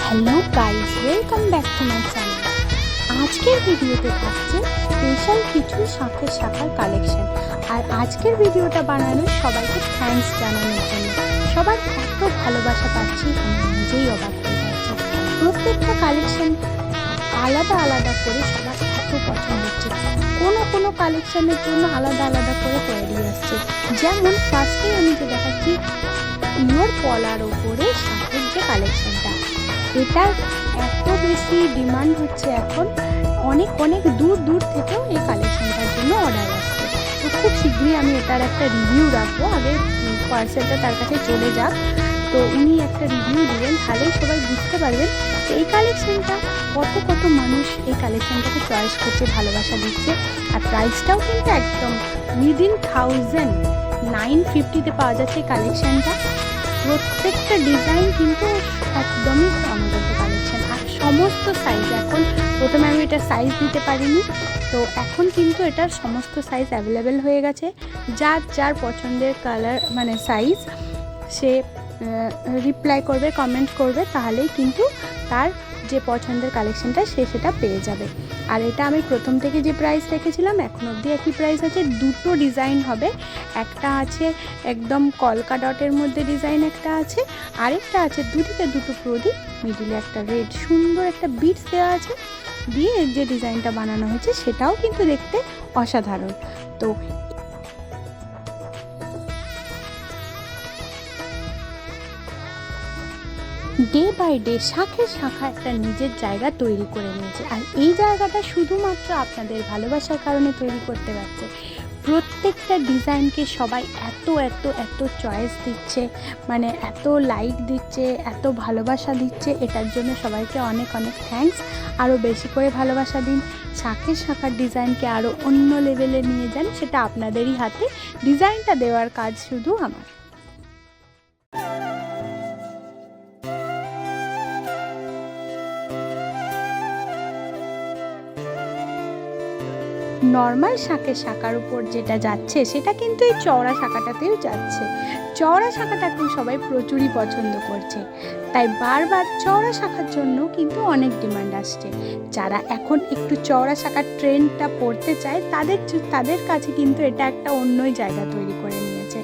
Hello guys, welcome back to my channel. আজকের ভিডিওতে থাকছে স্পেশাল কিছু শাখার কালেকশন। আর আজকের ভিডিওটা বানানোর সবাইকে থ্যাঙ্কস জানানোর জন্য। সবার এত ভালোবাসা পাচ্ছি, আমি নিজেই অবাক হয়ে যাচ্ছি। প্রত্যেকটা কালেকশন আলাদা আলাদা করে সবার এত পছন্দ হচ্ছে। কোনো কালেকশনের জন্য আলাদা আলাদা করে তৈরি আসছে। যেমন ফার্স্টেই আমি যে দেখাচ্ছি পিওর পলার ওপরে শাঁখের যে কালেকশনটা, এটার এত বেশি ডিমান্ড হচ্ছে এখন, অনেক দূর থেকেও এই কালেকশনটার জন্য অর্ডার আসছে। তো খুব শীঘ্রই আমি এটার একটা রিভিউ রাখবো। আগে পার্সেলটা তার কাছে চলে যাক, তো উনি একটা রিভিউ দিবেন, তাহলেই সবাই বুঝতে পারবেন যে এই কালেকশনটা কত মানুষ এই কালেকশনটাকে চয়েস করছে, ভালোবাসা দিচ্ছে। আর প্রাইসটাও কিন্তু একদম উইদিন 950-তে পাওয়া যাচ্ছে এই কালেকশনটা। প্রত্যেকটা ডিজাইন কিন্তু একদমই অনবদ্য কালেকশন, আর সমস্ত সাইজ। এখন প্রথমে আমি এটা সাইজ দিতে পারিনি, তো এখন কিন্তু এটার সমস্ত সাইজ অ্যাভেলেবেল হয়ে গেছে। যার পছন্দের কালার মানে সাইজ, সে রিপ্লাই করবে, কমেন্ট করবে, তাহলেই কিন্তু তার যে পছন্দের কালেকশনটা সে সেটা পেয়ে যাবে। আর এটা আমি প্রথম থেকে যে প্রাইস রেখেছিলাম এখন অবধি একই প্রাইস আছে। দুটো ডিজাইন হবে, একটা আছে একদম কলকা ডটের মধ্যে ডিজাইন, একটা আছে আরেকটা আছে দুদিকে দুটো প্রদীপ, মিডিলে একটা রেড সুন্দর একটা বিটস দেওয়া আছে, দিয়ে যে ডিজাইনটা বানানো হয়েছে সেটাও কিন্তু দেখতে অসাধারণ। তো ডে বাই ডে শাখা একটা নিজের জায়গা তৈরি করে নিয়েছে। আর এই জায়গাটা শুধুমাত্র আপনাদের ভালোবাসার কারণে তৈরি করতে পারছে। প্রত্যেকটা ডিজাইনকে সবাই এত চয়েস দিচ্ছে, মানে এত লাইক দিচ্ছে, এত ভালোবাসা দিচ্ছে। এটার জন্য সবাইকে অনেক থ্যাঙ্কস। আরও বেশি করে ভালোবাসা দিন, শাখার ডিজাইনকে আরও অন্য লেভেলে নিয়ে যান, সেটা আপনাদেরই হাতে। ডিজাইনটা দেওয়ার কাজ শুধু আমার। নর্মাল শাখার উপর যেটা যাচ্ছে সেটা কিন্তু এই চওড়া শাখাটাতেও যাচ্ছে। চওড়া শাখাটাকেও সবাই প্রচুরই পছন্দ করছে, তাই বারবার চওড়া শাখার জন্য কিন্তু অনেক ডিমান্ড আসছে। যারা এখন একটু চওড়া শাখার ট্রেন্ডটা পড়তে চায় তাদের কাছে কিন্তু এটা একটা অন্যই জায়গা তৈরি করে নিয়েছে।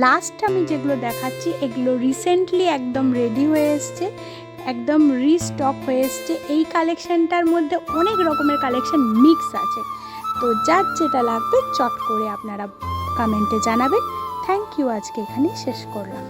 লাস্ট আমি যেগুলো দেখাচ্ছি এগুলো রিসেন্টলি একদম রেডি হয়ে এসছে, একদম রিস্টক হয়ে এসছে। এই কালেকশনটার মধ্যে অনেক রকমের কালেকশন মিক্স আছে। তো যার যেটা লাগবে চট করে আপনারা কমেন্টে জানাবেন। থ্যাংক ইউ, আজকে এখানেই শেষ করলাম।